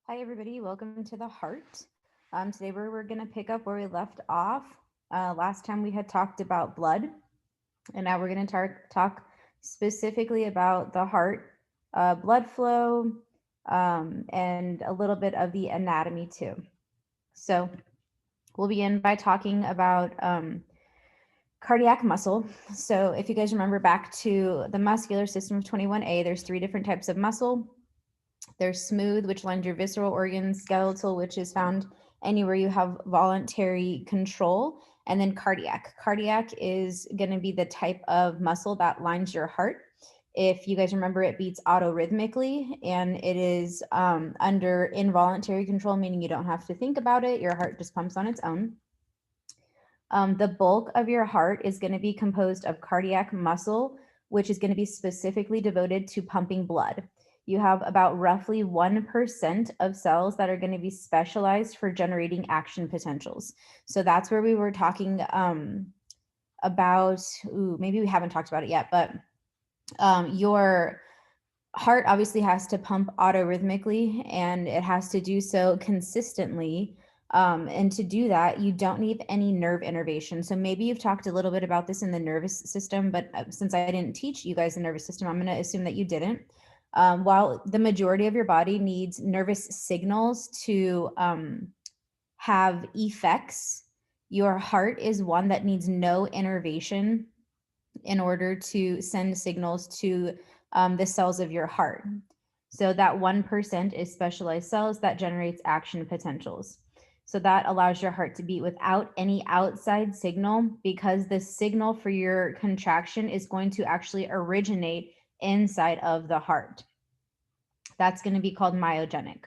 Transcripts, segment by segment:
Hi, everybody. Welcome to the heart. Today we're going to pick up where we left off. Last time we had talked about blood, and now we're going to talk specifically about the heart, blood flow, and a little bit of the anatomy too. So we'll begin by talking about cardiac muscle. So if you guys remember back to the muscular system of 21A, there's three different types of muscle. There's smooth, which lines your visceral organs, skeletal, which is found anywhere you have voluntary control, and then cardiac. Cardiac is going to be the type of muscle that lines your heart. If you guys remember, it beats autorhythmically, and it is under involuntary control, meaning you don't have to think about it. Your heart just pumps on its own. The bulk of your heart is going to be composed of cardiac muscle, which is going to be specifically devoted to pumping blood. You have about roughly 1% of cells that are going to be specialized for generating action potentials. So that's where we were talking about, maybe we haven't talked about it yet, but your heart obviously has to pump autorhythmically, and it has to do so consistently. And to do that, you don't need any nerve innervation. So maybe you've talked a little bit about this in the nervous system, but since I didn't teach you guys the nervous system, I'm going to assume that you didn't. While the majority of your body needs nervous signals to have effects, your heart is one that needs no innervation in order to send signals to the cells of your heart. So that 1% is specialized cells that generates action potentials. So that allows your heart to beat without any outside signal, because the signal for your contraction is going to actually originate inside of the heart. That's going to be called myogenic.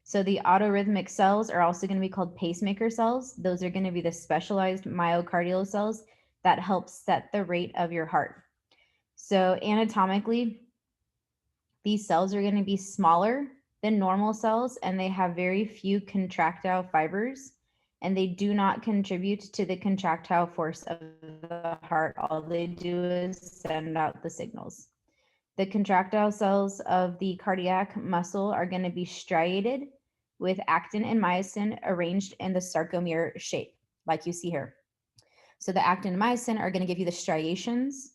So the autorhythmic cells are also going to be called pacemaker cells. Those are going to be the specialized myocardial cells that help set the rate of your heart. So anatomically, these cells are going to be smaller than normal cells, and they have very few contractile fibers, and they do not contribute to the contractile force of the heart. All they do is send out the signals. The contractile cells of the cardiac muscle are going to be striated with actin and myosin arranged in the sarcomere shape, like you see here. So the actin and myosin are going to give you the striations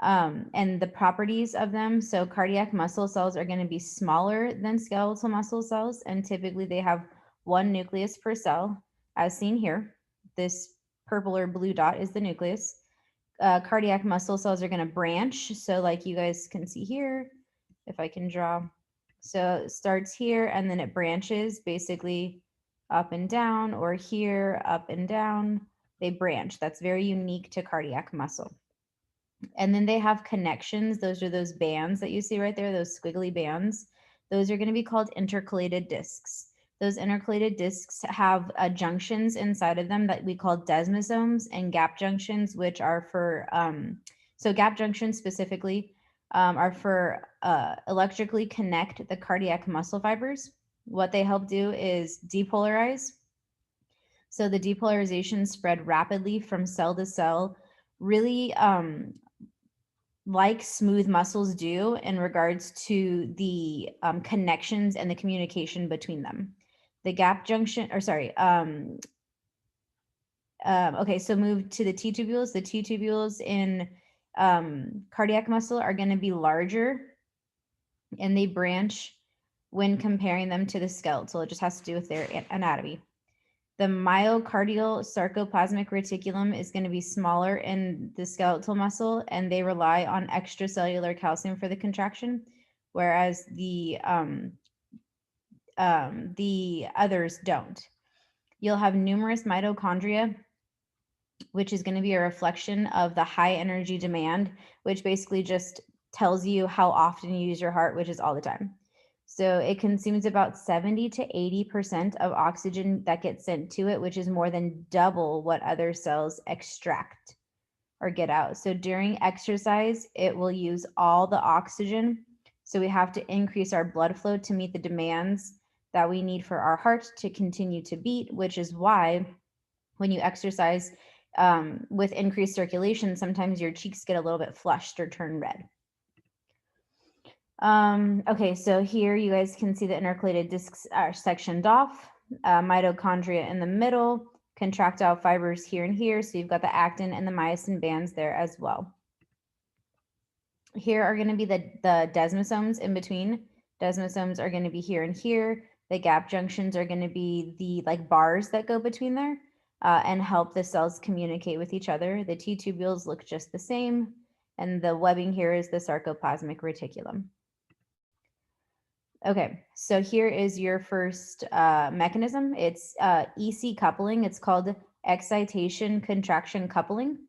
and the properties of them. So cardiac muscle cells are going to be smaller than skeletal muscle cells, and typically they have one nucleus per cell, as seen here. This purple or blue dot is the nucleus. Cardiac muscle cells are going to branch. So like you guys can see here, if I can draw. So it starts here and then it branches basically up and down, or here, up and down. They branch. That's very unique to cardiac muscle. And then they have connections. Those are those bands that you see right there, those squiggly bands. Those are going to be called intercalated discs. Those intercalated discs have junctions inside of them that we call desmosomes, and gap junctions, which are for, so gap junctions specifically are for electrically connect the cardiac muscle fibers. What they help do is depolarize. So the depolarization spread rapidly from cell to cell, really like smooth muscles do in regards to the connections and the communication between them. The gap junction, or sorry, okay, so move to the T-tubules. The T-tubules in cardiac muscle are going to be larger, and they branch when comparing them to the skeletal. It just has to do with their anatomy. The myocardial sarcoplasmic reticulum is going to be smaller in the skeletal muscle, and they rely on extracellular calcium for the contraction, whereas the others don't. You'll have numerous mitochondria, which is going to be a reflection of the high energy demand, which basically just tells you how often you use your heart, which is all the time. So it consumes about 70 to 80% of oxygen that gets sent to it, which is more than double what other cells extract or get out. So during exercise, it will use all the oxygen. So we have to increase our blood flow to meet the demands that we need for our heart to continue to beat, which is why when you exercise with increased circulation, sometimes your cheeks get a little bit flushed or turn red. Okay, so here you guys can see the intercalated discs are sectioned off, mitochondria in the middle, contractile fibers here and here. So you've got the actin and the myosin bands there as well. Here are going to be the desmosomes in between. Desmosomes are going to be here and here. The gap junctions are going to be the like bars that go between there and help the cells communicate with each other. The T tubules look just the same. And the webbing here is the sarcoplasmic reticulum. Okay, so here is your first mechanism. It's EC coupling. It's called excitation contraction coupling.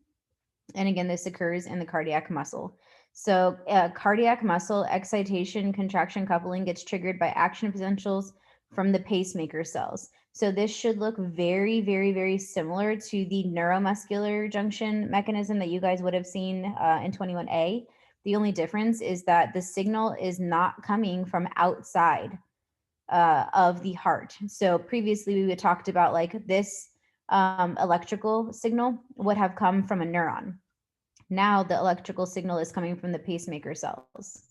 And again, this occurs in the cardiac muscle. So cardiac muscle excitation contraction coupling gets triggered by action potentials from the pacemaker cells. So this should look very, very, very similar to the neuromuscular junction mechanism that you guys would have seen in 21A. The only difference is that the signal is not coming from outside of the heart. So previously we had talked about like this electrical signal would have come from a neuron. Now the electrical signal is coming from the pacemaker cells.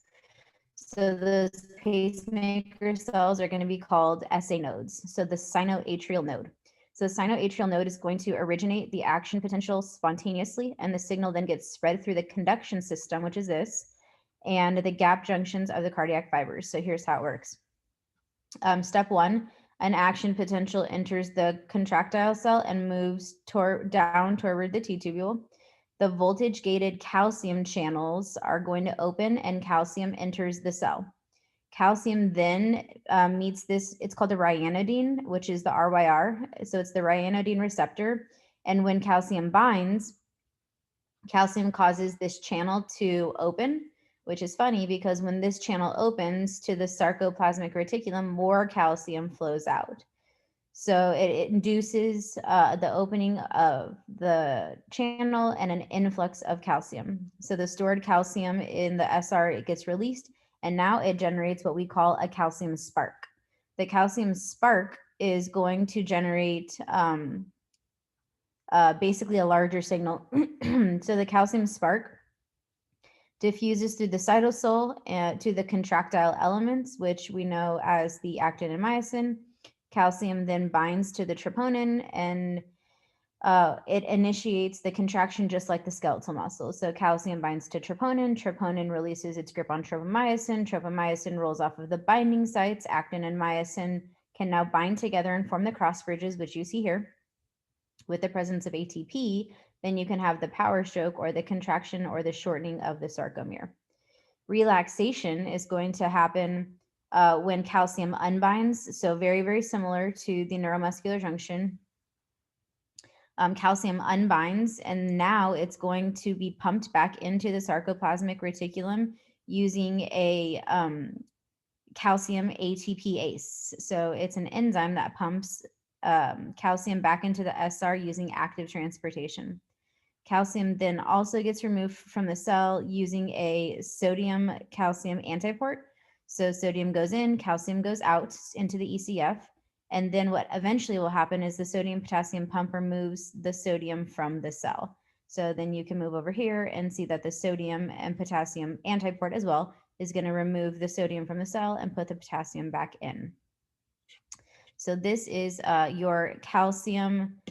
So those pacemaker cells are going to be called SA nodes. So the sinoatrial node. So the sinoatrial node is going to originate the action potential spontaneously, and the signal then gets spread through the conduction system, which is this, and the gap junctions of the cardiac fibers. So here's how it works. Step one, an action potential enters the contractile cell and moves down toward the T tubule. The voltage gated calcium channels are going to open and calcium enters the cell. Calcium then meets this, it's called the ryanodine, which is the RYR. So it's the ryanodine receptor. And when calcium binds, calcium causes this channel to open, which is funny because when this channel opens to the sarcoplasmic reticulum, more calcium flows out. So it induces the opening of the channel and an influx of calcium. So the stored calcium in the SR, it gets released, and now it generates what we call a calcium spark. The calcium spark is going to generate basically a larger signal. So the calcium spark diffuses through the cytosol to the contractile elements, which we know as the actin and myosin. Calcium then binds to the troponin and it initiates the contraction just like the skeletal muscle. So calcium binds to troponin, troponin releases its grip on tropomyosin, tropomyosin rolls off of the binding sites, actin and myosin can now bind together and form the cross bridges, which you see here. With the presence of ATP, then you can have the power stroke or the contraction or the shortening of the sarcomere. Relaxation is going to happen when calcium unbinds. So very, very similar to the neuromuscular junction. Calcium unbinds, and now it's going to be pumped back into the sarcoplasmic reticulum using a calcium ATPase. So it's an enzyme that pumps calcium back into the SR using active transportation. Calcium then also gets removed from the cell using a sodium calcium antiport. So sodium goes in, calcium goes out into the ECF. And then what eventually will happen is the sodium potassium pump removes the sodium from the cell. So then you can move over here and see that the sodium and potassium antiport as well is going to remove the sodium from the cell and put the potassium back in. So this is your calcium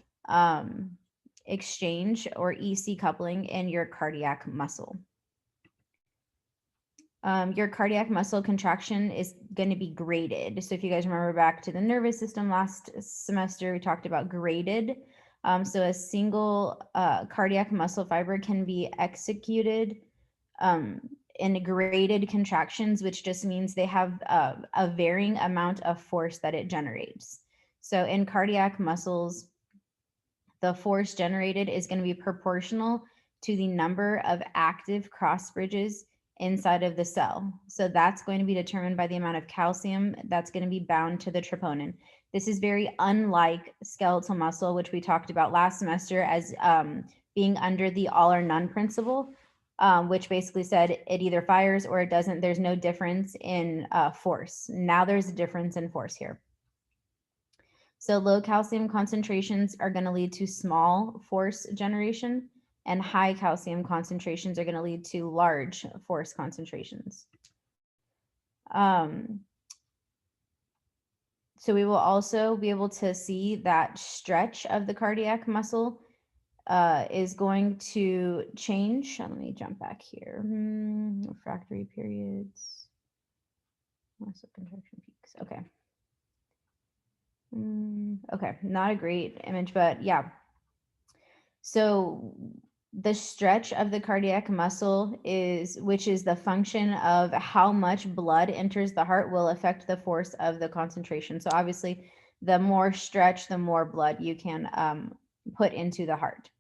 exchange or EC coupling in your cardiac muscle. Your cardiac muscle contraction is going to be graded. So if you guys remember back to the nervous system last semester, we talked about graded. So a single cardiac muscle fiber can be executed in graded contractions, which just means they have a varying amount of force that it generates. So in cardiac muscles, the force generated is going to be proportional to the number of active cross bridges inside of the cell. So that's going to be determined by the amount of calcium that's going to be bound to the troponin. This is very unlike skeletal muscle, which we talked about last semester as being under the all or none principle, which basically said it either fires or it doesn't. There's no difference in force. Now there's a difference in force here. So low calcium concentrations are going to lead to small force generation, and high calcium concentrations are going to lead to large force concentrations. So we will also be able to see that stretch of the cardiac muscle is going to change. Let me jump back here. Refractory periods, muscle contraction peaks. Okay. Okay, not a great image, but yeah. So the stretch of the cardiac muscle which is the function of how much blood enters the heart, will affect the force of the concentration. So obviously, the more stretch, the more blood you can put into the heart.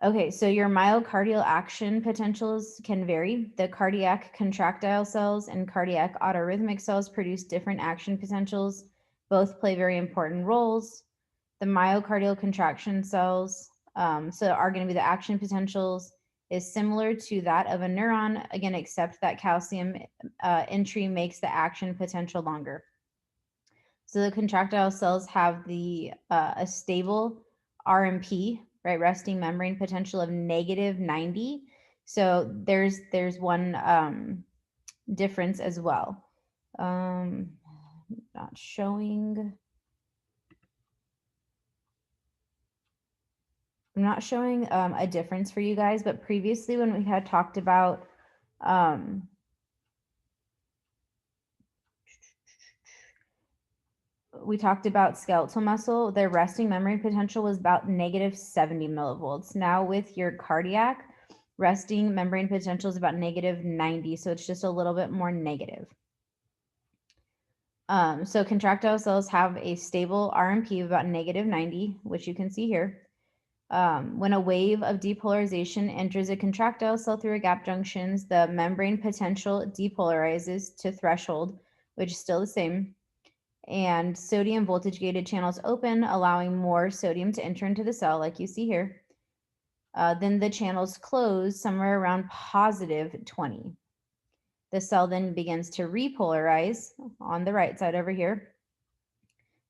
Okay, so your myocardial action potentials can vary. The cardiac contractile cells and cardiac autorhythmic cells produce different action potentials. Both play very important roles. The myocardial contraction cells, so are going to be the action potentials, is similar to that of a neuron, again, except that calcium entry makes the action potential longer. So the contractile cells have a stable RMP, right, resting membrane potential of -90. So there's one difference as well. Not showing. I'm not showing a difference for you guys, but previously when we had talked about skeletal muscle, their resting membrane potential was about -70 millivolts. Now with your cardiac, resting membrane potential is about -90, so it's just a little bit more negative. So contractile cells have a stable RMP of about -90, which you can see here. When a wave of depolarization enters a contractile cell through a gap junctions, the membrane potential depolarizes to threshold, which is still the same, and sodium voltage gated channels open, allowing more sodium to enter into the cell, like you see here. Then the channels close somewhere around +20. The cell then begins to repolarize on the right side over here.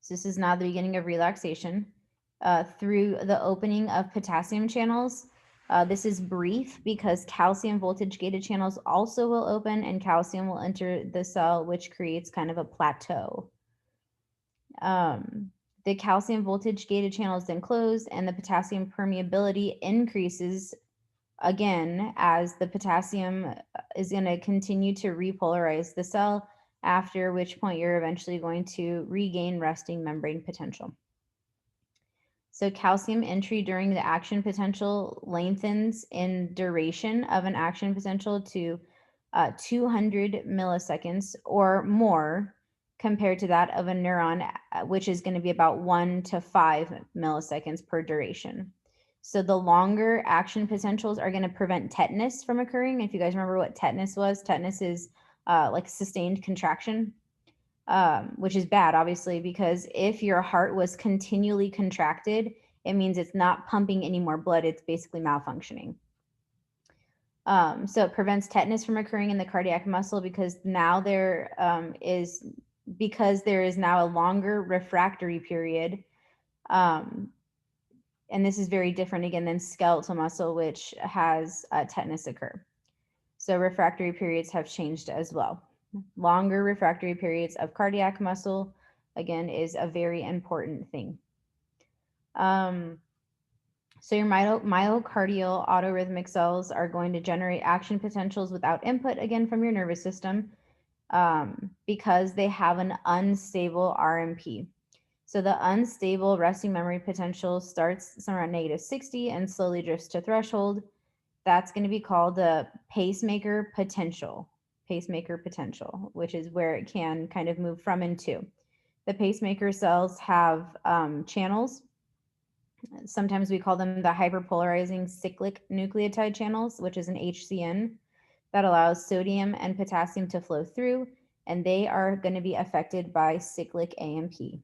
So this is now the beginning of relaxation. Through the opening of potassium channels. This is brief because calcium voltage gated channels also will open and calcium will enter the cell, which creates kind of a plateau. The calcium voltage gated channels then close and the potassium permeability increases again as the potassium is going to continue to repolarize the cell, after which point you're eventually going to regain resting membrane potential. So calcium entry during the action potential lengthens in duration of an action potential to 200 milliseconds or more compared to that of a neuron, which is going to be about 1 to 5 milliseconds per duration. So the longer action potentials are going to prevent tetanus from occurring. If you guys remember what tetanus was, tetanus is like sustained contraction. Which is bad, obviously, because if your heart was continually contracted, it means it's not pumping any more blood. It's basically malfunctioning. So it prevents tetanus from occurring in the cardiac muscle because now there is now a longer refractory period. And this is very different again than skeletal muscle, which has tetanus occur. So refractory periods have changed as well. Longer refractory periods of cardiac muscle, again, is a very important thing. So your myocardial autorhythmic cells are going to generate action potentials without input, again, from your nervous system, because they have an unstable RMP. So the unstable resting memory potential starts somewhere at -60 and slowly drifts to threshold. That's going to be called the pacemaker potential, which is where it can kind of move from and to. The pacemaker cells have channels. Sometimes we call them the hyperpolarizing cyclic nucleotide channels, which is an HCN, that allows sodium and potassium to flow through, and they are going to be affected by cyclic AMP.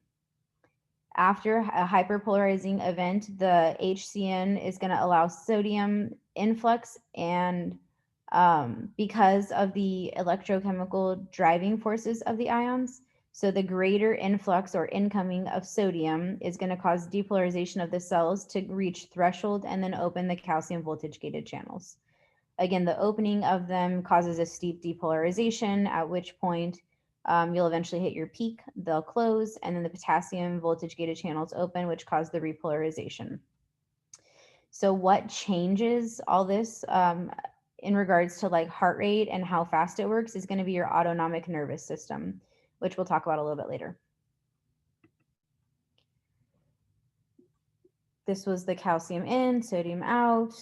After a hyperpolarizing event, the HCN is going to allow sodium influx, and because of the electrochemical driving forces of the ions, so the greater influx or incoming of sodium is going to cause depolarization of the cells to reach threshold and then open the calcium voltage gated channels. Again, the opening of them causes a steep depolarization, at which point you'll eventually hit your peak, they'll close, and then the potassium voltage gated channels open, which cause the repolarization. So what changes all this in regards to like heart rate and how fast it works is going to be your autonomic nervous system, which we'll talk about a little bit later. This was the calcium in, sodium out.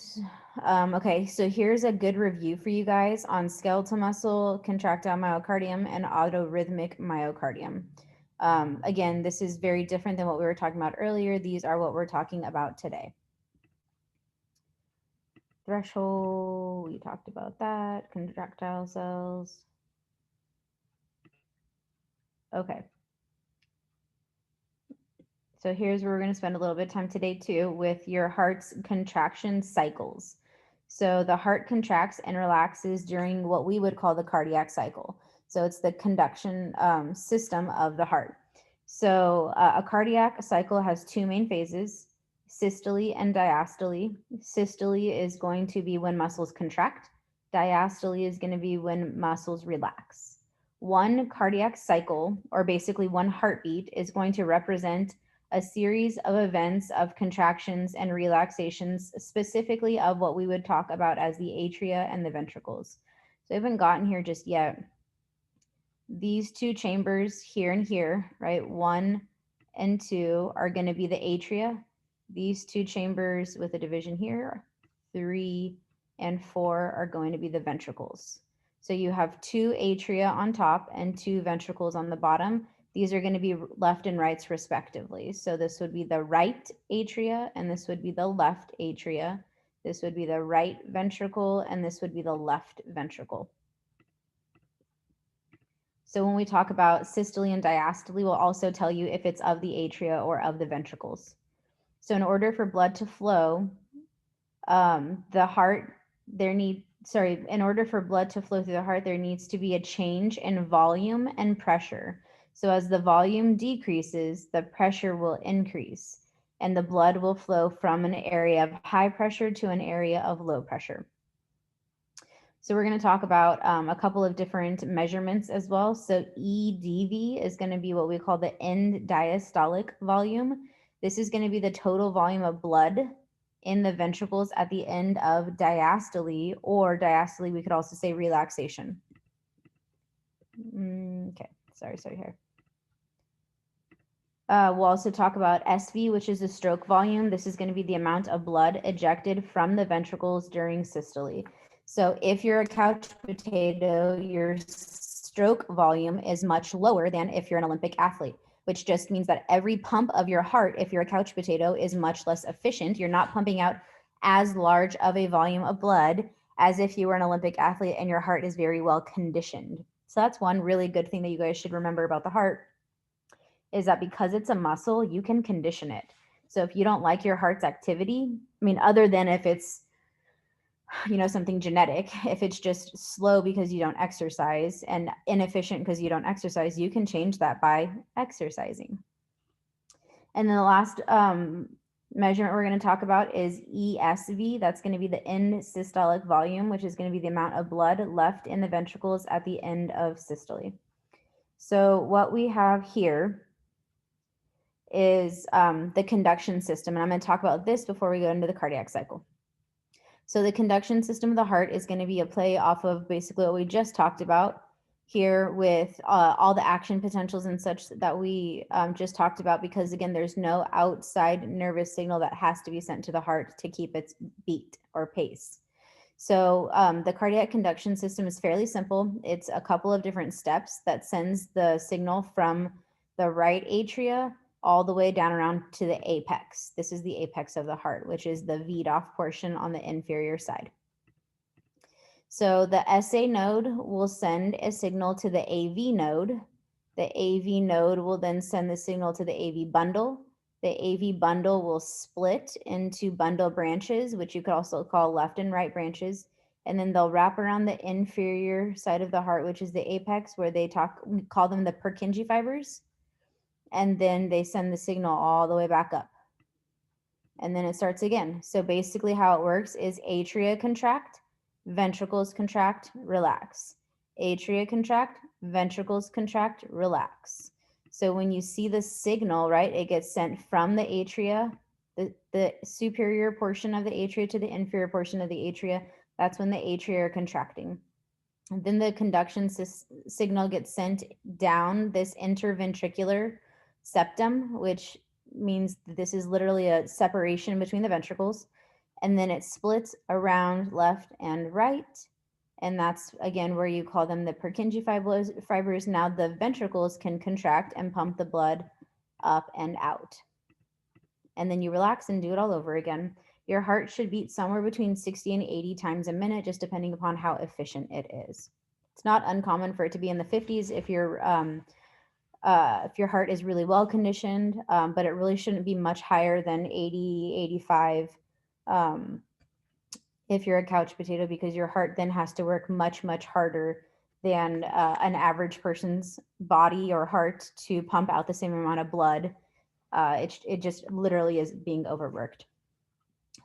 Okay, so here's a good review for you guys on skeletal muscle, contractile myocardium, and autorhythmic myocardium. Again, this is very different than what we were talking about earlier. These are what we're talking about today. Threshold, we talked about that. Contractile cells. Okay. So here's where we're going to spend a little bit of time today too with your heart's contraction cycles. So the heart contracts and relaxes during what we would call the cardiac cycle. So it's the conduction system of the heart. So a cardiac cycle has two main phases, systole and diastole. Systole is going to be when muscles contract. Diastole is going to be when muscles relax. One cardiac cycle, or basically one heartbeat, is going to represent a series of events of contractions and relaxations, specifically of what we would talk about as the atria and the ventricles. So I haven't gotten here just yet. These two chambers here and here, right, 1 and 2, are going to be the atria. These two chambers with a division here, 3 and 4, are going to be the ventricles. So you have two atria on top and two ventricles on the bottom. These are going to be left and rights respectively. So this would be the right atria and this would be the left atria. This would be the right ventricle and this would be the left ventricle. So when we talk about systole and diastole, we'll also tell you if it's of the atria or of the ventricles. So in order for blood to flow, in order for blood to flow through the heart, there needs to be a change in volume and pressure. So as the volume decreases, the pressure will increase and the blood will flow from an area of high pressure to an area of low pressure. So we're going to talk about a couple of different measurements as well. So EDV is going to be what we call the end diastolic volume. This is going to be the total volume of blood in the ventricles at the end of diastole, or diastole, we could also say relaxation. Okay, sorry here. We'll also talk about SV, which is the stroke volume. This is going to be the amount of blood ejected from the ventricles during systole. So if you're a couch potato, your stroke volume is much lower than if you're an Olympic athlete, which just means that every pump of your heart, if you're a couch potato, is much less efficient. You're not pumping out as large of a volume of blood as if you were an Olympic athlete and your heart is very well conditioned. So that's one really good thing that you guys should remember about the heart, is that because it's a muscle, you can condition it. So if you don't like your heart's activity, I mean, other than if it's, something genetic, if it's just slow because you don't exercise and inefficient because you don't exercise, you can change that by exercising. And then the last measurement we're going to talk about is ESV. That's going to be the end systolic volume, which is going to be the amount of blood left in the ventricles at the end of systole. So what we have here is the conduction system. And I'm going to talk about this before we go into the cardiac cycle. So the conduction system of the heart is going to be a play off of basically what we just talked about here with all the action potentials and such that we just talked about, because again, there's no outside nervous signal that has to be sent to the heart to keep its beat or pace. So the cardiac conduction system is fairly simple. It's a couple of different steps that sends the signal from the right atria all the way down around to the apex. This is the apex of the heart, which is the V'd-off portion on the inferior side. So the SA node will send a signal to the AV node. The AV node will then send the signal to the AV bundle. The AV bundle will split into bundle branches, which you could also call left and right branches. And then they'll wrap around the inferior side of the heart, which is the apex, where we call them the Purkinje fibers. And then they send the signal all the way back up. And then it starts again. So basically how it works is atria contract, ventricles contract, relax. Atria contract, ventricles contract, relax. So when you see the signal, right, it gets sent from the atria, the superior portion of the atria to the inferior portion of the atria. That's when the atria are contracting. And then the conduction signal gets sent down this interventricular septum, which means this is literally a separation between the ventricles. And then it splits around left and right. And that's again where you call them the Purkinje fibers. Now the ventricles can contract and pump the blood up and out. And then you relax and do it all over again. Your heart should beat somewhere between 60 and 80 times a minute, just depending upon how efficient it is. It's not uncommon for it to be in the 50s if your heart is really well conditioned, but it really shouldn't be much higher than 80, 85 if you're a couch potato, because your heart then has to work much, much harder than an average person's body or heart to pump out the same amount of blood. It just literally is being overworked.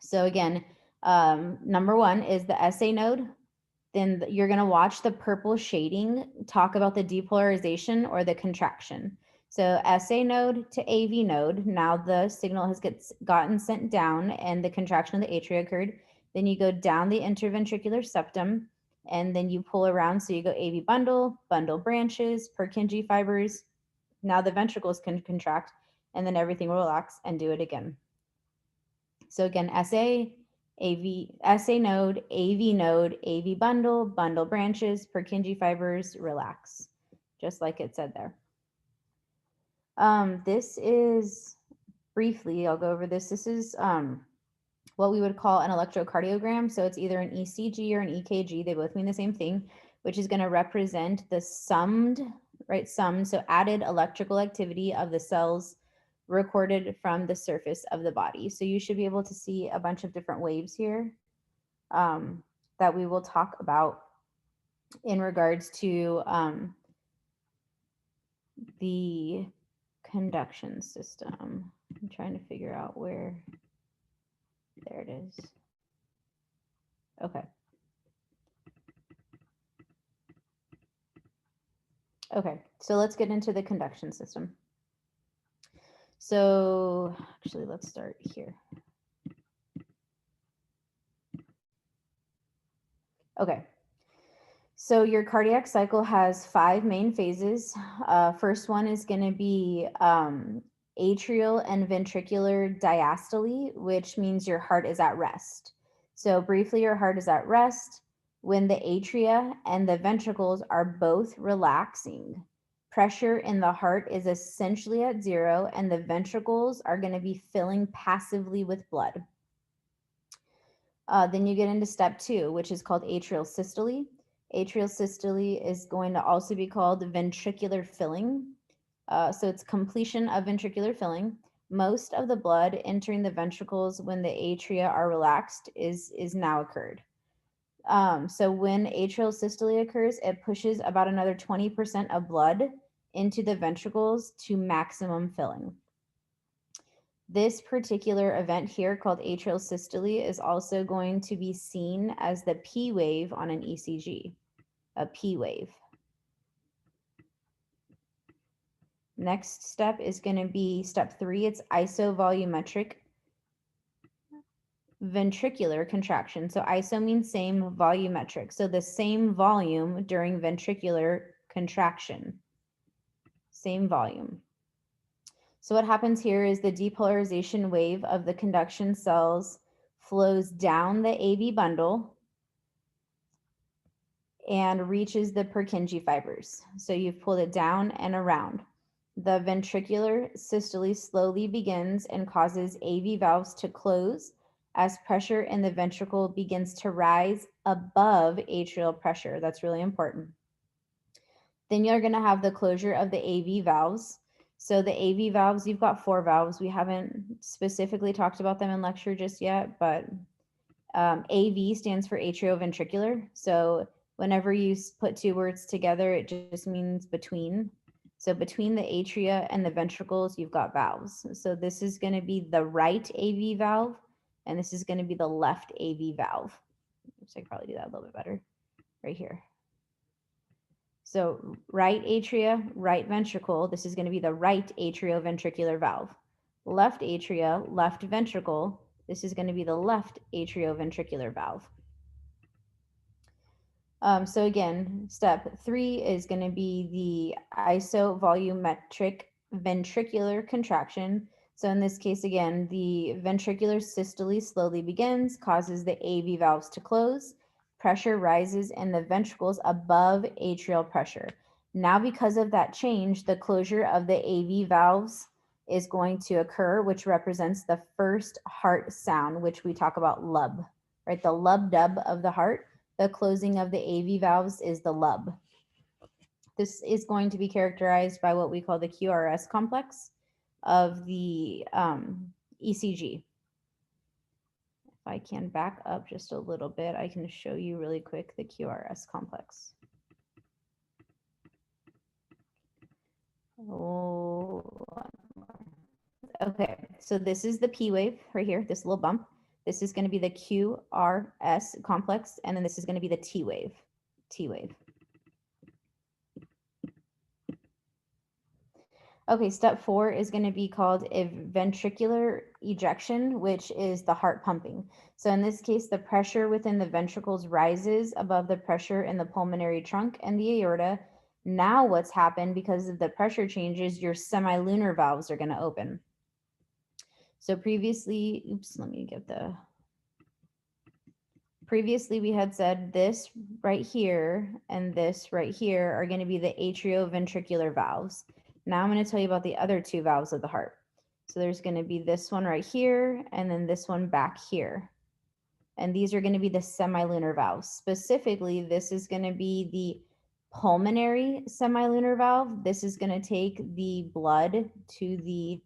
So again, number one is the SA node. Then you're going to watch the purple shading talk about the depolarization or the contraction. So SA node to AV node, now the signal has gotten sent down and the contraction of the atria occurred. Then you go down the interventricular septum and then you pull around. So you go AV bundle, bundle branches, Purkinje fibers. Now the ventricles can contract and then everything will relax and do it again. So again, SA node, AV bundle, bundle branches, Purkinje fibers, relax, just like it said there. This is briefly, I'll go over this. This is what we would call an electrocardiogram. So it's either an ECG or an EKG. They both mean the same thing, which is going to represent the summed, so added electrical activity of the cells recorded from the surface of the body. So you should be able to see a bunch of different waves here that we will talk about in regards to the conduction system. I'm trying to figure out where, there it is. Okay. Okay, so let's get into the conduction system. So actually, let's start here. Okay, so your cardiac cycle has 5 main phases. First one is going to be atrial and ventricular diastole, which means your heart is at rest. So briefly, your heart is at rest when the atria and the ventricles are both relaxing. Pressure in the heart is essentially at 0, and the ventricles are going to be filling passively with blood. Then you get into step 2, which is called atrial systole. Atrial systole is going to also be called ventricular filling. So it's completion of ventricular filling. Most of the blood entering the ventricles when the atria are relaxed is now occurred. So when atrial systole occurs, it pushes about another 20% of blood into the ventricles to maximum filling. This particular event here called atrial systole is also going to be seen as the P wave on an ECG, a P wave. Next step is going to be step 3. It's isovolumetric ventricular contraction. So iso means same, volumetric. So the same volume during ventricular contraction. Same volume. So what happens here is the depolarization wave of the conduction cells flows down the AV bundle and reaches the Purkinje fibers. So you've pulled it down and around. The ventricular systole slowly begins and causes AV valves to close as pressure in the ventricle begins to rise above atrial pressure. That's really important. Then you're going to have the closure of the AV valves. So the AV valves, you've got 4 valves. We haven't specifically talked about them in lecture just yet, but AV stands for atrioventricular. So whenever you put 2 words together, it just means between. So between the atria and the ventricles, you've got valves. So this is going to be the right AV valve, and this is going to be the left AV valve. Oops, I could probably do that a little bit better right here. So right atria, right ventricle, this is going to be the right atrioventricular valve. Left atria, left ventricle, this is going to be the left atrioventricular valve. So again, step 3 is going to be the isovolumetric ventricular contraction. So in this case, again, the ventricular systole slowly begins, causes the AV valves to close. Pressure rises in the ventricles above atrial pressure. Now, because of that change, the closure of the AV valves is going to occur, which represents the first heart sound, which we talk about lub, right? The lub-dub of the heart. The closing of the AV valves is the lub. This is going to be characterized by what we call the QRS complex of the ECG. If I can back up just a little bit, I can show you really quick the QRS complex. Okay, so this is the P wave right here, this little bump. This is going to be the QRS complex, and then this is going to be the T wave. Okay, step 4 is going to be called a ventricular ejection, which is the heart pumping. So in this case, the pressure within the ventricles rises above the pressure in the pulmonary trunk and the aorta. Now what's happened, because of the pressure changes, your semilunar valves are going to open. So previously we had said this right here and this right here are going to be the atrioventricular valves. Now I'm going to tell you about the other 2 valves of the heart. So there's going to be this one right here and then this one back here. And these are going to be the semilunar valves. Specifically, this is going to be the pulmonary semilunar valve. This is going to take the blood to the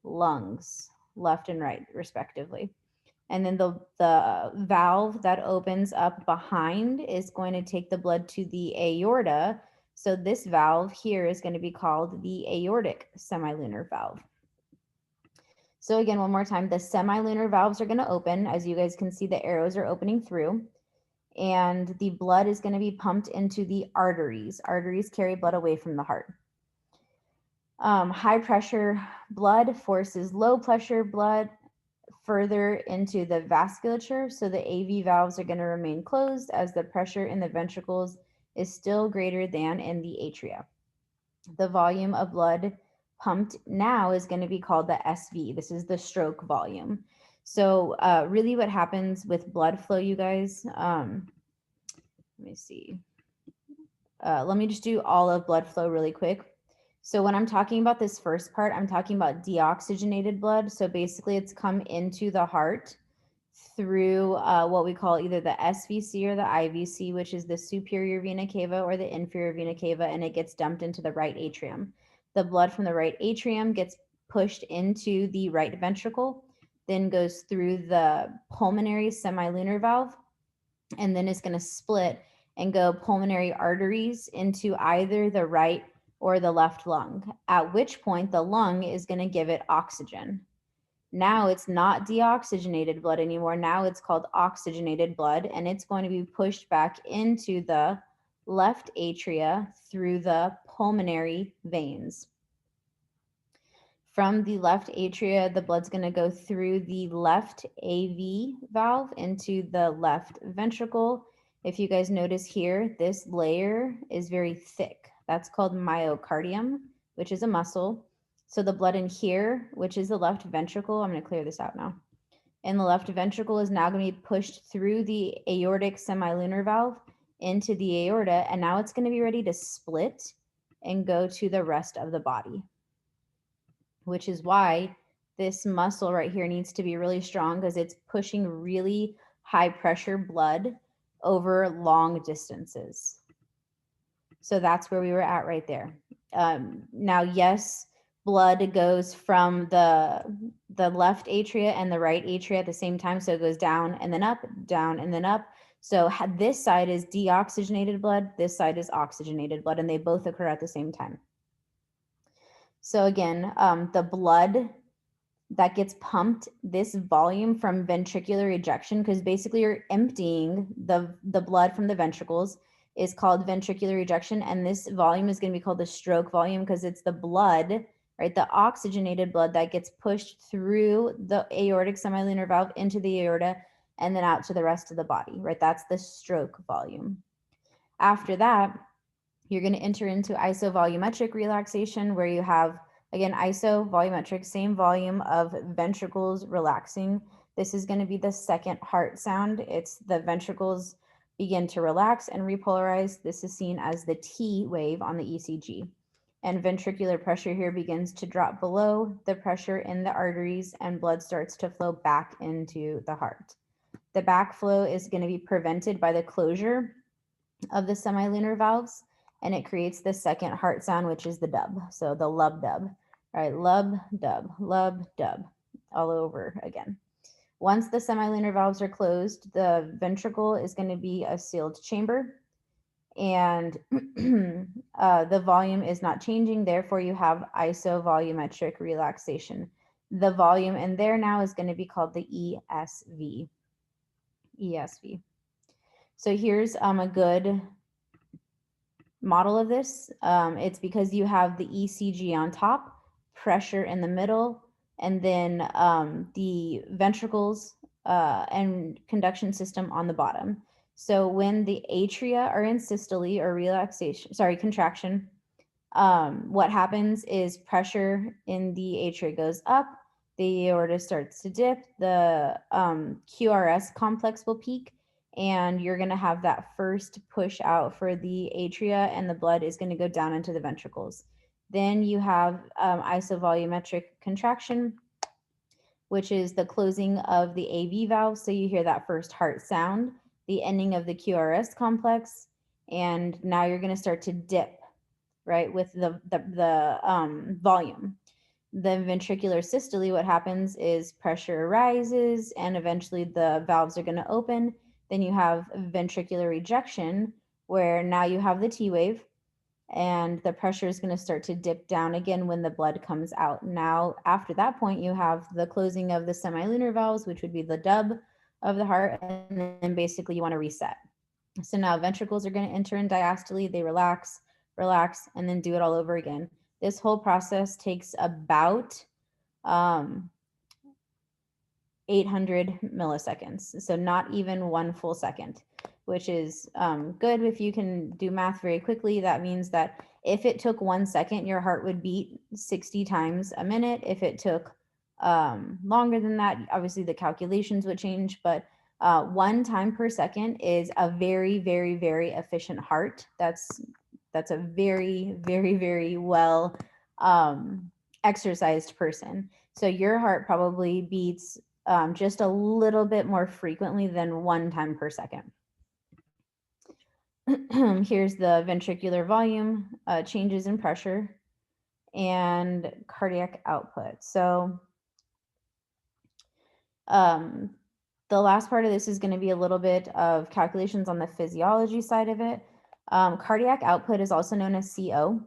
lungs, left and right, respectively. And then the valve that opens up behind is going to take the blood to the aorta. So this valve here is going to be called the aortic semilunar valve. So again, one more time, the semilunar valves are going to open. As you guys can see, the arrows are opening through. And the blood is going to be pumped into the arteries. Arteries carry blood away from the heart. High pressure blood forces low pressure blood further into the vasculature, so the AV valves are going to remain closed as the pressure in the ventricles is still greater than in the atria. The volume of blood pumped now is going to be called the SV. This is the stroke volume. So really what happens with blood flow, you guys, let me see. Let me just do all of blood flow really quick. So when I'm talking about this first part, I'm talking about deoxygenated blood. So basically it's come into the heart through what we call either the SVC or the IVC, which is the superior vena cava or the inferior vena cava, and it gets dumped into the right atrium. The blood from the right atrium gets pushed into the right ventricle, then goes through the pulmonary semilunar valve, and then it's going to split and go pulmonary arteries into either the right or the left lung, at which point the lung is going to give it oxygen. Now it's not deoxygenated blood anymore. Now it's called oxygenated blood, and it's going to be pushed back into the left atria through the pulmonary veins. From the left atria, the blood's going to go through the left AV valve into the left ventricle. If you guys notice here, this layer is very thick. That's called myocardium, which is a muscle. So the blood in here, which is the left ventricle, I'm going to clear this out now. And the left ventricle is now going to be pushed through the aortic semilunar valve into the aorta, and now it's going to be ready to split and go to the rest of the body, which is why this muscle right here needs to be really strong, because it's pushing really high pressure blood over long distances. So that's where we were at right there. Now, yes, blood goes from the left atria and the right atria at the same time. So it goes down and then up, down and then up. So this side is deoxygenated blood, this side is oxygenated blood, and they both occur at the same time. So again, the blood that gets pumped, this volume from ventricular ejection, because basically you're emptying the blood from the ventricles, is called ventricular ejection. And this volume is going to be called the stroke volume because it's the blood, right? The oxygenated blood that gets pushed through the aortic semilunar valve into the aorta and then out to the rest of the body, right? That's the stroke volume. After that, you're going to enter into isovolumetric relaxation, where you have, again, isovolumetric, same volume of ventricles relaxing. This is going to be the second heart sound. It's the ventricles begin to relax and repolarize. This is seen as the T wave on the ECG. And ventricular pressure here begins to drop below the pressure in the arteries, and blood starts to flow back into the heart. The backflow is going to be prevented by the closure of the semilunar valves, and it creates the second heart sound, which is the dub. So the lub dub, right? Lub dub, all over again. Once the semilunar valves are closed, the ventricle is going to be a sealed chamber, and the volume is not changing. Therefore, you have isovolumetric relaxation. The volume in there now is going to be called the ESV. ESV. So here's a good model of this. It's because you have the ECG on top, pressure in the middle, and then the ventricles and conduction system on the bottom. So when the atria are in systole or contraction, what happens is pressure in the atria goes up, the aorta starts to dip, the QRS complex will peak, and you're going to have that first push out for the atria, and the blood is going to go down into the ventricles. Then you have isovolumetric contraction, which is the closing of the AV valve. So you hear that first heart sound, the ending of the QRS complex, and now you're going to start to dip, right, with the volume. The ventricular systole, what happens is pressure rises and eventually the valves are going to open. Then you have ventricular ejection, where now you have the T wave and the pressure is going to start to dip down again when the blood comes out. Now, after that point, you have the closing of the semilunar valves, which would be the dub of the heart, and then basically you want to reset. So now ventricles are going to enter in diastole, they relax, and then do it all over again. This whole process takes about 800 milliseconds. So not even 1 full second, which is good if you can do math very quickly. That means that if it took 1 second, your heart would beat 60 times a minute. If it took longer than that, obviously the calculations would change, but 1 time per second is a very, very, very efficient heart. That's a very, very, very well exercised person. So your heart probably beats just a little bit more frequently than 1 time per second. Here's the ventricular volume, changes in pressure, and cardiac output. So the last part of this is going to be a little bit of calculations on the physiology side of it. Cardiac output is also known as CO,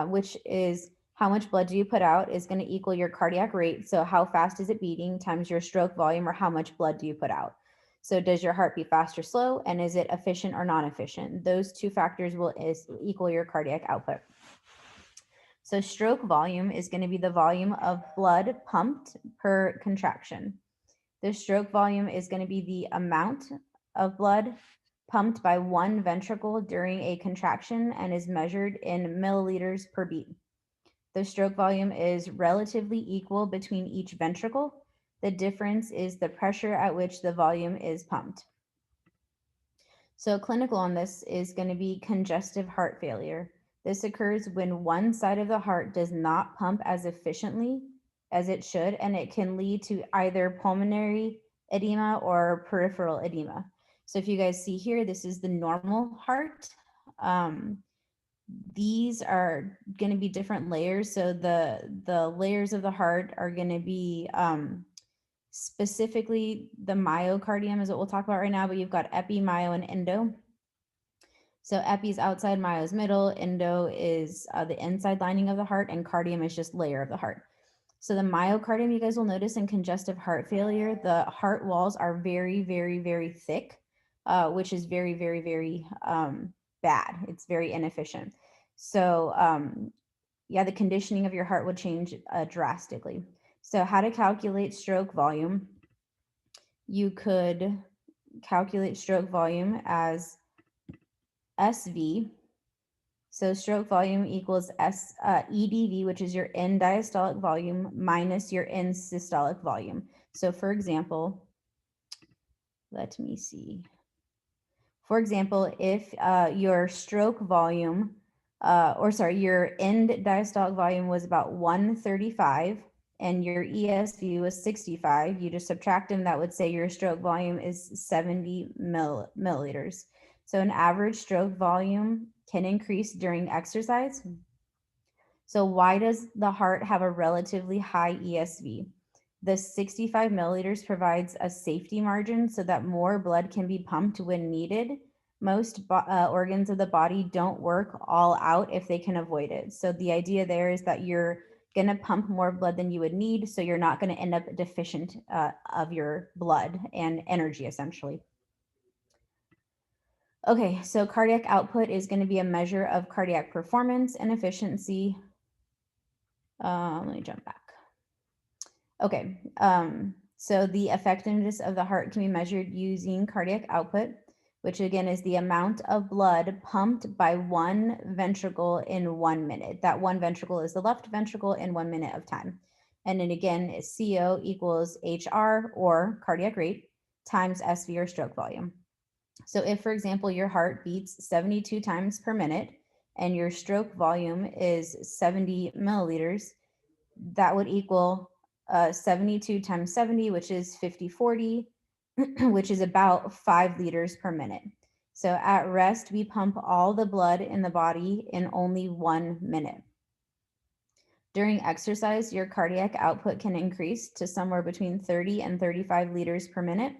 which is how much blood do you put out is going to equal your cardiac rate. So how fast is it beating times your stroke volume, or how much blood do you put out? So does your heart beat fast or slow, and is it efficient or non-efficient? Those two factors will equal your cardiac output. So stroke volume is going to be the volume of blood pumped per contraction. The stroke volume is going to be the amount of blood pumped by one ventricle during a contraction and is measured in milliliters per beat. The stroke volume is relatively equal between each ventricle. The difference is the pressure at which the volume is pumped. So clinical on this is going to be congestive heart failure. This occurs when one side of the heart does not pump as efficiently as it should, and it can lead to either pulmonary edema or peripheral edema. So if you guys see here, this is the normal heart. These are going to be different layers. So the layers of the heart are going to be specifically the myocardium is what we'll talk about right now, but you've got epi, myo, and endo. So epi is outside, myo is middle, endo is the inside lining of the heart, and cardium is just layer of the heart. So the myocardium, you guys will notice in congestive heart failure, the heart walls are very, very, very thick, which is very, very, very bad. It's very inefficient. So yeah, the conditioning of your heart would change drastically. So how to calculate stroke volume? You could calculate stroke volume as SV. So stroke volume equals EDV, which is your end diastolic volume, minus your end systolic volume. So for example, let me see. For example, if your stroke volume, your end diastolic volume was about 135 and your ESV was 65, you just subtract them, that would say your stroke volume is 70 milliliters. So an average stroke volume can increase during exercise. So why does the heart have a relatively high ESV? The 65 milliliters provides a safety margin so that more blood can be pumped when needed. Most organs of the body don't work all out if they can avoid it. So the idea there is that you're going to pump more blood than you would need, so you're not going to end up deficient of your blood and energy, essentially. Okay, so cardiac output is going to be a measure of cardiac performance and efficiency. Let me jump back. Okay, so the effectiveness of the heart can be measured using cardiac output, which again is the amount of blood pumped by one ventricle in 1 minute. That one ventricle is the left ventricle in 1 minute of time. And then again, CO equals HR, or cardiac rate, times SV, or stroke volume. So if, for example, your heart beats 72 times per minute and your stroke volume is 70 milliliters, that would equal 72 times 70, which is 5040, which is about 5 liters per minute. So at rest, we pump all the blood in the body in only 1 minute. During exercise, your cardiac output can increase to somewhere between 30 and 35 liters per minute.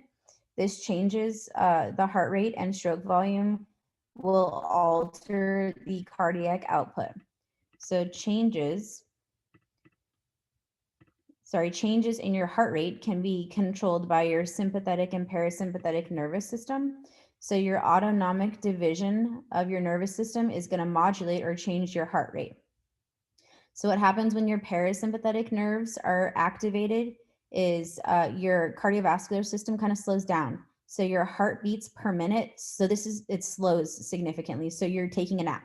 This changes the heart rate, and stroke volume will alter the cardiac output. So changes in your heart rate can be controlled by your sympathetic and parasympathetic nervous system. So your autonomic division of your nervous system is going to modulate or change your heart rate. So what happens when your parasympathetic nerves are activated is your cardiovascular system kind of slows down. So your heart beats per minute. So it slows significantly. So you're taking a nap,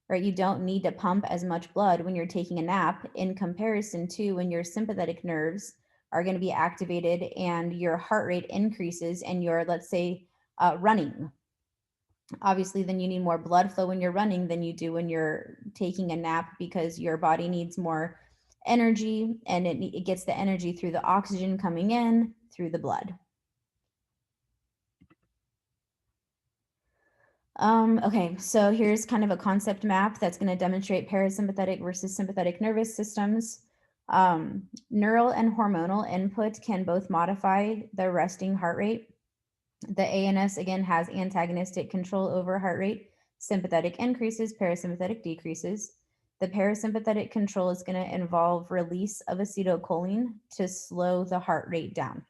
right? You don't need to pump as much blood when you're taking a nap in comparison to when your sympathetic nerves are going to be activated and your heart rate increases and you're, let's say, running. Obviously, then you need more blood flow when you're running than you do when you're taking a nap, because your body needs more energy, and it gets the energy through the oxygen coming in through the blood. Okay, so here's kind of a concept map that's going to demonstrate parasympathetic versus sympathetic nervous systems. Neural and hormonal input can both modify the resting heart rate. The ANS, again, has antagonistic control over heart rate. Sympathetic increases, parasympathetic decreases. The parasympathetic control is going to involve release of acetylcholine to slow the heart rate down.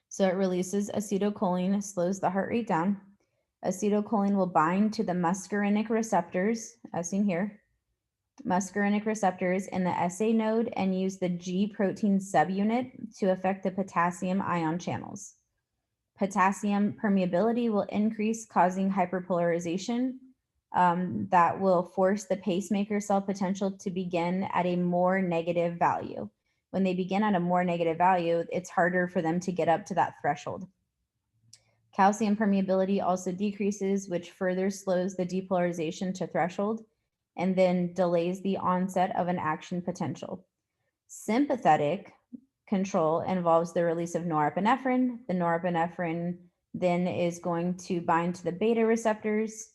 So it releases acetylcholine, slows the heart rate down. Acetylcholine will bind to the muscarinic receptors, as seen here, muscarinic receptors in the SA node, and use the G protein subunit to affect the potassium ion channels. Potassium permeability will increase, causing hyperpolarization that will force the pacemaker cell potential to begin at a more negative value. When they begin at a more negative value, it's harder for them to get up to that threshold. Calcium permeability also decreases, which further slows the depolarization to threshold and then delays the onset of an action potential. Sympathetic control involves the release of norepinephrine. The norepinephrine then is going to bind to the beta receptors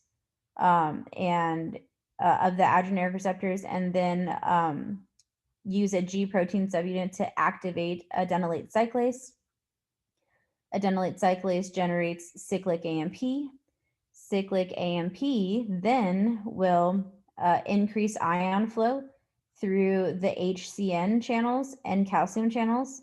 and of the adrenergic receptors, and then use a G protein subunit to activate adenylate cyclase. Adenylate cyclase generates cyclic AMP. Cyclic AMP then will increase ion flow through the HCN channels and calcium channels.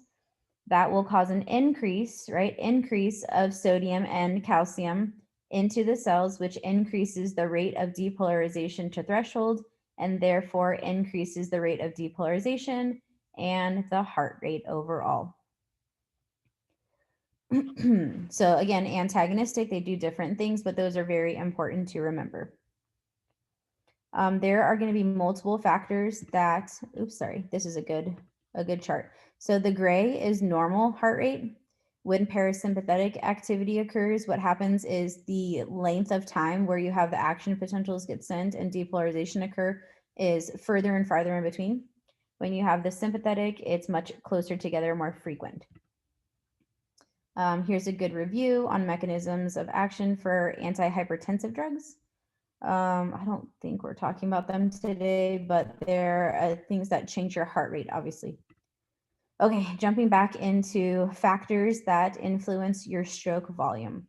That will cause an increase, right? Increase of sodium and calcium into the cells, which increases the rate of depolarization to threshold and therefore increases the rate of depolarization and the heart rate overall. So again, antagonistic, they do different things, but those are very important to remember. There are going to be multiple factors that, oops, sorry, this is a good chart. So the gray is normal heart rate. When parasympathetic activity occurs, what happens is the length of time where you have the action potentials get sent and depolarization occur is further and farther in between. When you have the sympathetic, it's much closer together, more frequent. Here's a good review on mechanisms of action for antihypertensive drugs. I don't think we're talking about them today, but they're things that change your heart rate, obviously. Okay, jumping back into factors that influence your stroke volume.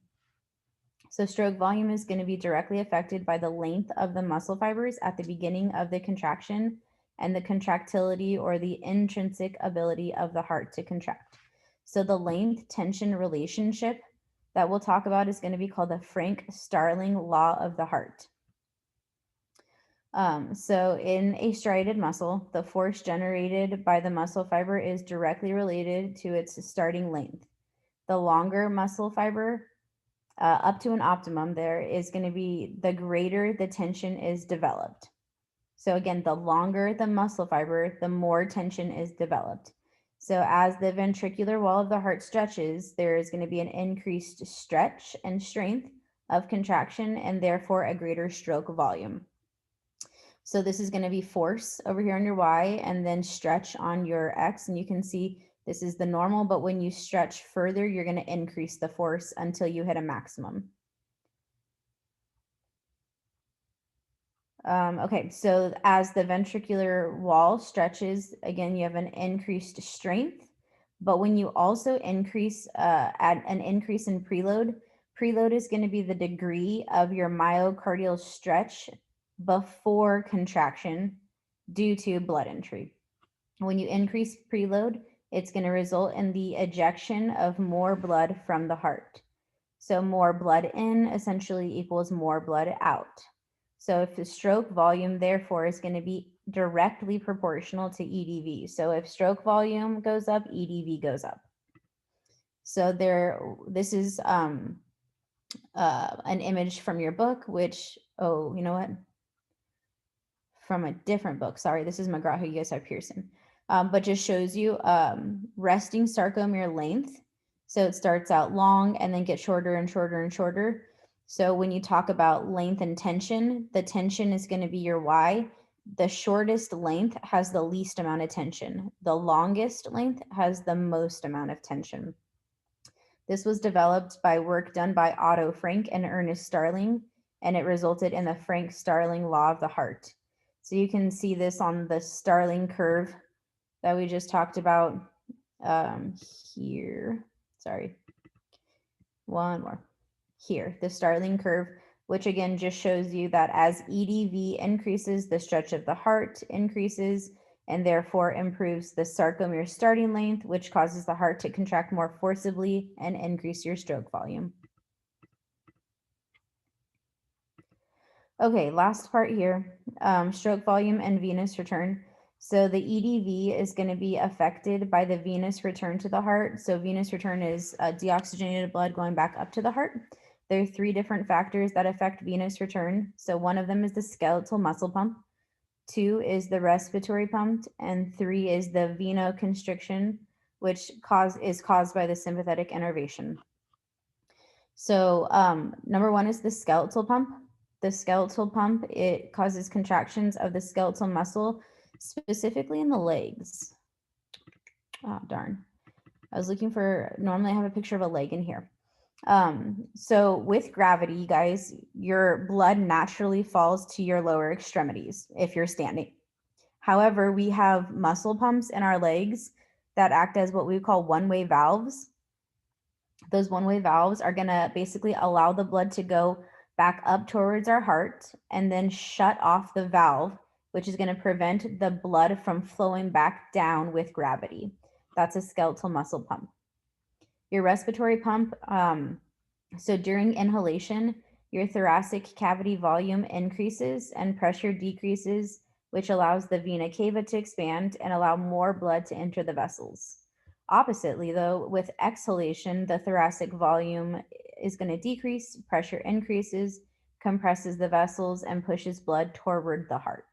So stroke volume is going to be directly affected by the length of the muscle fibers at the beginning of the contraction and the contractility or the intrinsic ability of the heart to contract. So the length tension relationship that we'll talk about is going to be called the Frank-Starling law of the heart. So in a striated muscle, the force generated by the muscle fiber is directly related to its starting length. The longer muscle fiber, up to an optimum, there is going to be the greater the tension is developed. So again, the longer the muscle fiber, the more tension is developed. So as the ventricular wall of the heart stretches, there is going to be an increased stretch and strength of contraction and therefore a greater stroke volume. So this is going to be force over here on your Y and then stretch on your X. And you can see this is the normal, but when you stretch further, you're going to increase the force until you hit a maximum. Okay, so as the ventricular wall stretches, again, you have an increased strength, but when you also increase add an increase in preload, preload is going to be the degree of your myocardial stretch before contraction due to blood entry. When you increase preload, it's going to result in the ejection of more blood from the heart. So more blood in essentially equals more blood out. So if the stroke volume, therefore, is going to be directly proportional to EDV. So if stroke volume goes up, EDV goes up. So this is an image from your book, which, oh, you know what? From a different book. Sorry, this is McGraw-Hill, you guys have Pearson. But just shows you resting sarcomere length. So it starts out long and then gets shorter and shorter and shorter. So when you talk about length and tension, the tension is going to be your Y. The shortest length has the least amount of tension. The longest length has the most amount of tension. This was developed by work done by Otto Frank and Ernest Starling, and it resulted in the Frank-Starling law of the heart. So you can see this on the Starling curve that we just talked about here. Sorry, one more. Here, the Starling curve, which again just shows you that as EDV increases, the stretch of the heart increases and therefore improves the sarcomere starting length, which causes the heart to contract more forcibly and increase your stroke volume. Okay, last part here, stroke volume and venous return. So the EDV is going to be affected by the venous return to the heart. So venous return is deoxygenated blood going back up to the heart. There are 3 different factors that affect venous return. So one of them is the skeletal muscle pump, 2 is the respiratory pump, and 3 is the venoconstriction, which is caused by the sympathetic innervation. So number 1 is the skeletal pump. The skeletal pump, it causes contractions of the skeletal muscle, specifically in the legs. Oh, darn. I was looking for, normally I have a picture of a leg in here. So with gravity, you guys, your blood naturally falls to your lower extremities if you're standing. However, we have muscle pumps in our legs that act as what we call one-way valves. Those one-way valves are going to basically allow the blood to go back up towards our heart and then shut off the valve which is going to prevent the blood from flowing back down with gravity. That's a skeletal muscle pump. Your respiratory pump, so during inhalation, your thoracic cavity volume increases and pressure decreases, which allows the vena cava to expand and allow more blood to enter the vessels. Oppositely, though, with exhalation, the thoracic volume is going to decrease, pressure increases, compresses the vessels, and pushes blood toward the heart.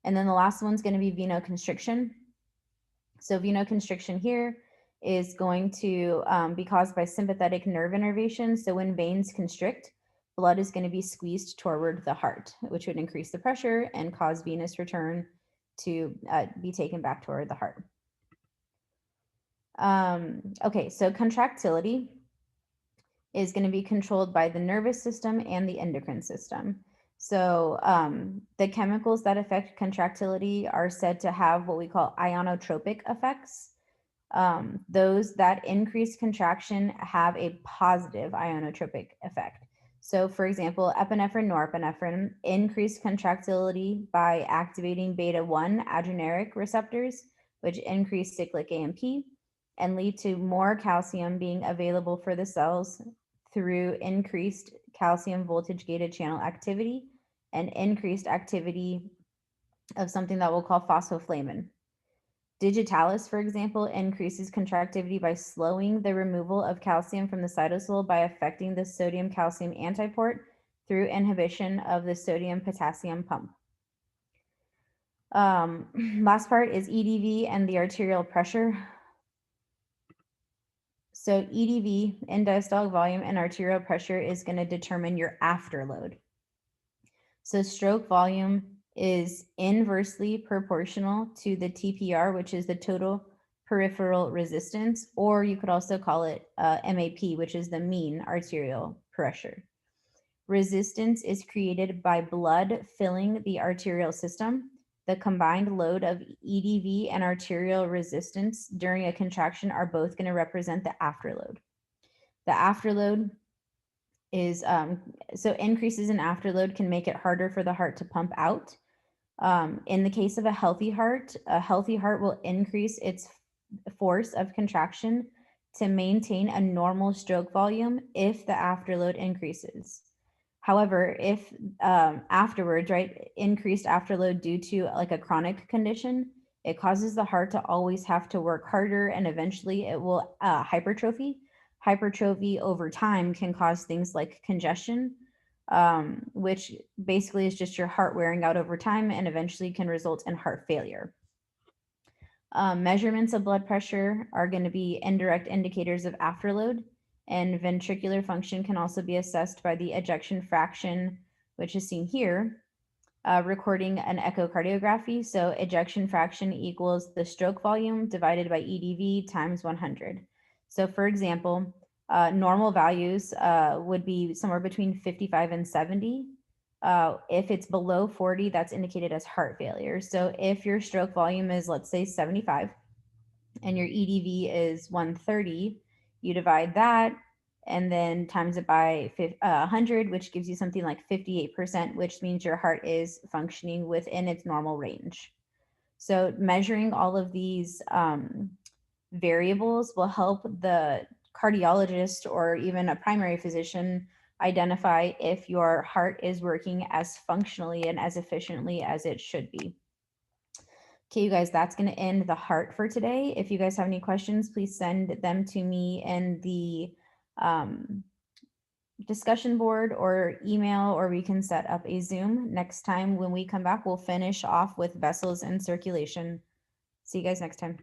And then the last one's going to be venoconstriction. So venoconstriction here is going to be caused by sympathetic nerve innervation. So when veins constrict, blood is going to be squeezed toward the heart, which would increase the pressure and cause venous return to be taken back toward the heart. Okay, so contractility is going to be controlled by the nervous system and the endocrine system. So the chemicals that affect contractility are said to have what we call ionotropic effects. Those that increase contraction have a positive ionotropic effect. So for example, epinephrine, norepinephrine increase contractility by activating beta-1 adrenergic receptors, which increase cyclic AMP and lead to more calcium being available for the cells through increased calcium voltage gated channel activity and increased activity of something that we'll call phosphoflamin. Digitalis, for example, increases contractility by slowing the removal of calcium from the cytosol by affecting the sodium-calcium antiport through inhibition of the sodium-potassium pump. Last part is EDV and the arterial pressure. So EDV, end-diastolic volume, and arterial pressure is going to determine your afterload. So stroke volume is inversely proportional to the TPR, which is the total peripheral resistance, or you could also call it MAP, which is the mean arterial pressure. Resistance is created by blood filling the arterial system. The combined load of EDV and arterial resistance during a contraction are both going to represent the afterload. The afterload is, so increases in afterload can make it harder for the heart to pump out. In the case of a healthy heart will increase its force of contraction to maintain a normal stroke volume if the afterload increases. However, if afterwards, right, increased afterload due to like a chronic condition, it causes the heart to always have to work harder and eventually it will hypertrophy. Hypertrophy over time can cause things like congestion, which basically is just your heart wearing out over time and eventually can result in heart failure. Measurements of blood pressure are going to be indirect indicators of afterload, and ventricular function can also be assessed by the ejection fraction, which is seen here, recording an echocardiography. So ejection fraction equals the stroke volume divided by EDV times 100. So for example, normal values would be somewhere between 55 and 70. If it's below 40, that's indicated as heart failure. So if your stroke volume is, let's say, 75 and your EDV is 130, you divide that and then times it by 100, which gives you something like 58%, which means your heart is functioning within its normal range. So measuring all of these variables will help the cardiologist or even a primary physician identify if your heart is working as functionally and as efficiently as it should be. Okay, you guys, that's going to end the heart for today. If you guys have any questions, please send them to me in the discussion board or email, or we can set up a Zoom. Next time when we come back, we'll finish off with vessels and circulation. See you guys next time.